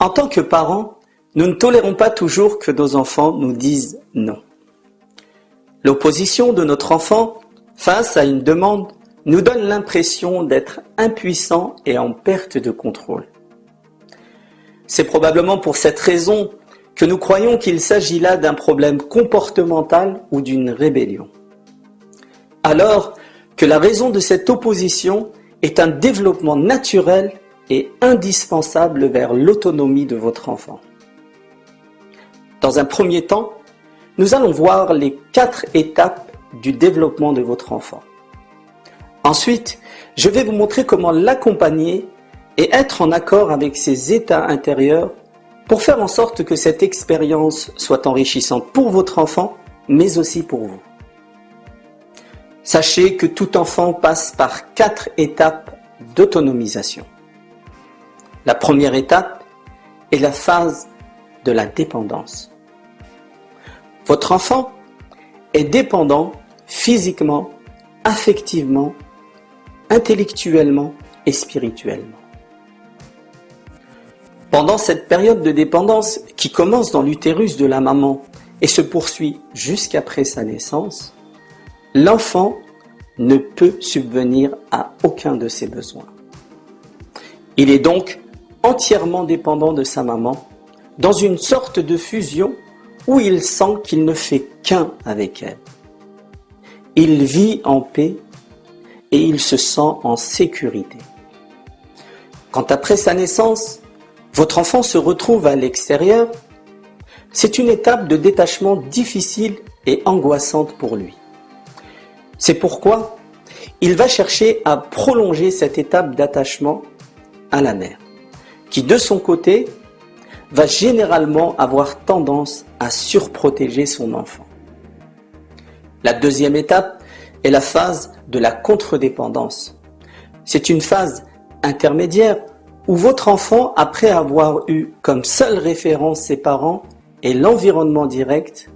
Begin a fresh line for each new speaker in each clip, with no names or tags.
En tant que parents, nous ne tolérons pas toujours que nos enfants nous disent non. L'opposition de notre enfant face à une demande nous donne l'impression d'être impuissants et en perte de contrôle. C'est probablement pour cette raison que nous croyons qu'il s'agit là d'un problème comportemental ou d'une rébellion. Alors que la raison de cette opposition est un développement naturel et indispensable vers l'autonomie de votre enfant. Dans un premier temps, nous allons voir les 4 étapes du développement de votre enfant. Ensuite, je vais vous montrer comment l'accompagner et être en accord avec ses états intérieurs pour faire en sorte que cette expérience soit enrichissante pour votre enfant, mais aussi pour vous. Sachez que tout enfant passe par 4 étapes d'autonomisation. La première étape est la phase de la dépendance. Votre enfant est dépendant physiquement, affectivement, intellectuellement et spirituellement. Pendant cette période de dépendance qui commence dans l'utérus de la maman et se poursuit jusqu'après sa naissance, l'enfant ne peut subvenir à aucun de ses besoins. Il est donc entièrement dépendant de sa maman, dans une sorte de fusion où il sent qu'il ne fait qu'un avec elle. Il vit en paix et il se sent en sécurité. Quand après sa naissance, votre enfant se retrouve à l'extérieur, c'est une étape de détachement difficile et angoissante pour lui. C'est pourquoi il va chercher à prolonger cette étape d'attachement à la mère, qui de son côté va généralement avoir tendance à surprotéger son enfant. La deuxième étape est la phase de la contre-dépendance. C'est une phase intermédiaire où votre enfant, après avoir eu comme seule référence ses parents et l'environnement direct,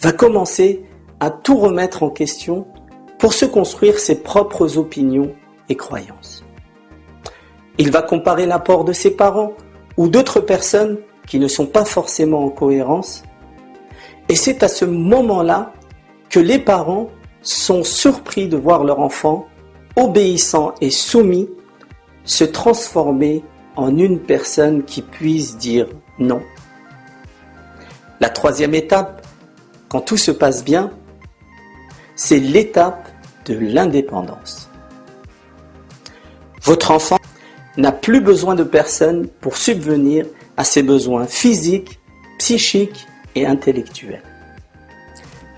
va commencer à tout remettre en question pour se construire ses propres opinions et croyances. Il va comparer l'apport de ses parents ou d'autres personnes qui ne sont pas forcément en cohérence. Et c'est à ce moment-là que les parents sont surpris de voir leur enfant, obéissant et soumis, se transformer en une personne qui puisse dire non. La troisième étape, quand tout se passe bien, c'est l'étape de l'indépendance. Votre enfant n'a plus besoin de personne pour subvenir à ses besoins physiques, psychiques et intellectuels.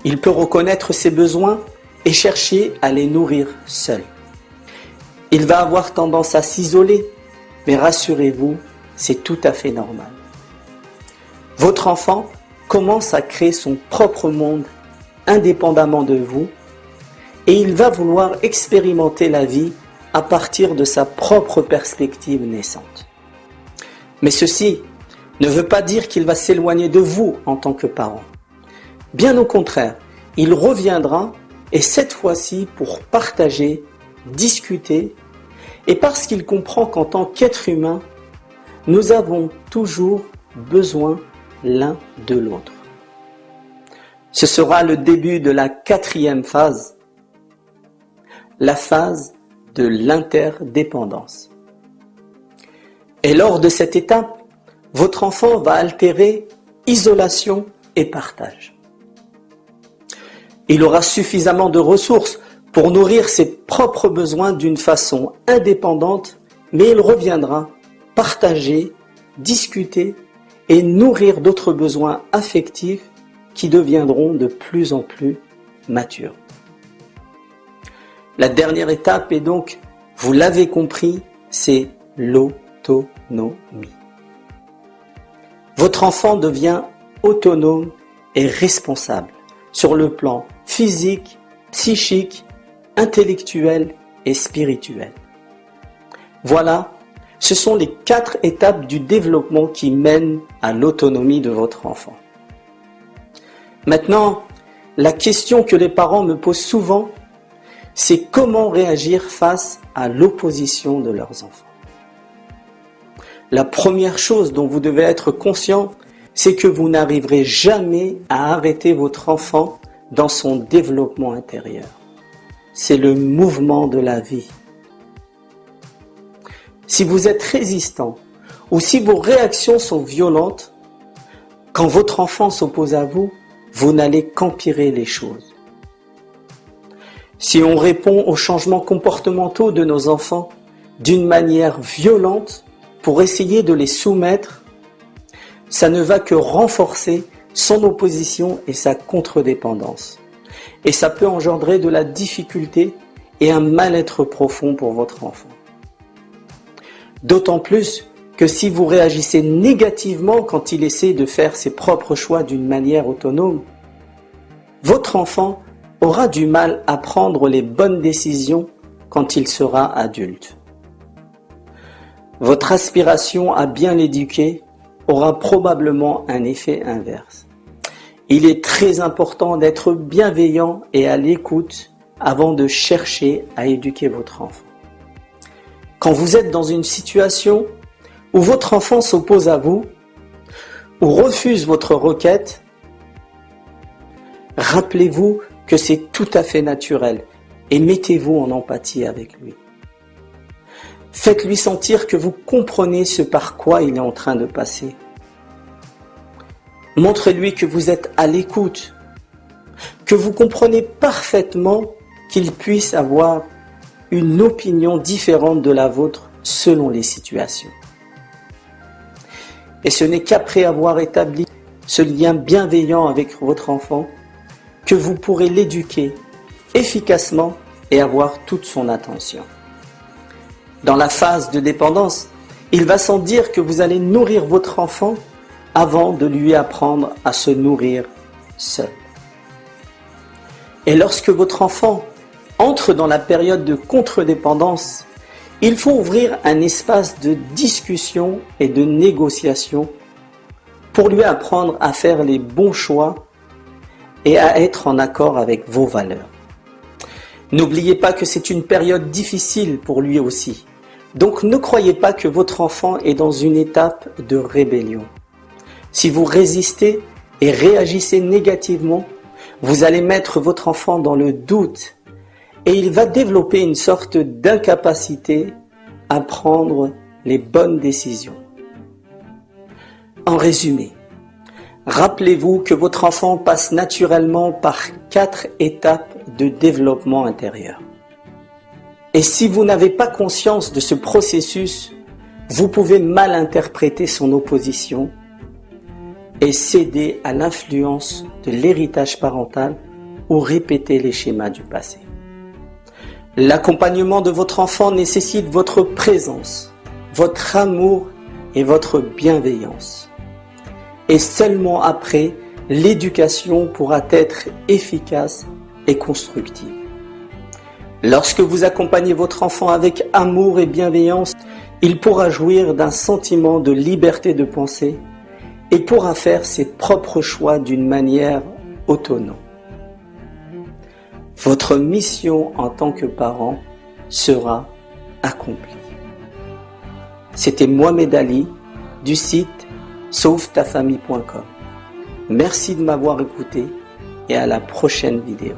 Il peut reconnaître ses besoins et chercher à les nourrir seul. Il va avoir tendance à s'isoler, mais rassurez-vous, c'est tout à fait normal. Votre enfant commence à créer son propre monde indépendamment de vous et il va vouloir expérimenter la vie à partir de sa propre perspective naissante. Mais ceci ne veut pas dire qu'il va s'éloigner de vous en tant que parent. Bien au contraire, il reviendra et cette fois-ci pour partager, discuter et parce qu'il comprend qu'en tant qu'être humain, nous avons toujours besoin l'un de l'autre. Ce sera le début de la 4e phase, la phase de l'interdépendance. Et lors de cette étape, votre enfant va altérer isolation et partage. Il aura suffisamment de ressources pour nourrir ses propres besoins d'une façon indépendante, mais il reviendra partager, discuter et nourrir d'autres besoins affectifs qui deviendront de plus en plus matures. La dernière étape est donc, vous l'avez compris, c'est l'autonomie. Votre enfant devient autonome et responsable sur le plan physique, psychique, intellectuel et spirituel. Voilà, ce sont les 4 étapes du développement qui mènent à l'autonomie de votre enfant. Maintenant, la question que les parents me posent souvent, c'est comment réagir face à l'opposition de leurs enfants. la première chose dont vous devez être conscient, c'est que vous n'arriverez jamais à arrêter votre enfant dans son développement intérieur. C'est le mouvement de la vie. Si vous êtes résistant ou si vos réactions sont violentes, quand votre enfant s'oppose à vous, vous n'allez qu'empirer les choses. Si on répond aux changements comportementaux de nos enfants d'une manière violente pour essayer de les soumettre, ça ne va que renforcer son opposition et sa contre-dépendance. Et ça peut engendrer de la difficulté et un mal-être profond pour votre enfant. D'autant plus que si vous réagissez négativement quand il essaie de faire ses propres choix d'une manière autonome, votre enfant aura du mal à prendre les bonnes décisions quand il sera adulte. Votre aspiration à bien l'éduquer aura probablement un effet inverse. Il est très important d'être bienveillant et à l'écoute avant de chercher à éduquer votre enfant. Quand vous êtes dans une situation où votre enfant s'oppose à vous ou refuse votre requête, rappelez-vous que c'est tout à fait naturel et mettez-vous en empathie avec lui. Faites-lui sentir que vous comprenez ce par quoi il est en train de passer. Montrez-lui que vous êtes à l'écoute, que vous comprenez parfaitement qu'il puisse avoir une opinion différente de la vôtre selon les situations. Et ce n'est qu'après avoir établi ce lien bienveillant avec votre enfant que vous pourrez l'éduquer efficacement et avoir toute son attention. Dans la phase de dépendance, il va sans dire que vous allez nourrir votre enfant avant de lui apprendre à se nourrir seul. Et lorsque votre enfant entre dans la période de contre-dépendance, il faut ouvrir un espace de discussion et de négociation pour lui apprendre à faire les bons choix et à être en accord avec vos valeurs. N'oubliez pas que c'est une période difficile pour lui aussi. Donc ne croyez pas que votre enfant est dans une étape de rébellion. Si vous résistez et réagissez négativement, vous allez mettre votre enfant dans le doute et il va développer une sorte d'incapacité à prendre les bonnes décisions. En résumé, rappelez-vous que votre enfant passe naturellement par 4 étapes de développement intérieur. Et si vous n'avez pas conscience de ce processus, vous pouvez mal interpréter son opposition et céder à l'influence de l'héritage parental ou répéter les schémas du passé. L'accompagnement de votre enfant nécessite votre présence, votre amour et votre bienveillance. Et seulement après, l'éducation pourra être efficace et constructive. Lorsque vous accompagnez votre enfant avec amour et bienveillance, il pourra jouir d'un sentiment de liberté de penser et pourra faire ses propres choix d'une manière autonome. Votre mission en tant que parent sera accomplie. C'était Mohamed Ali du site sauvetafamille.com. Merci de m'avoir écouté et à la prochaine vidéo.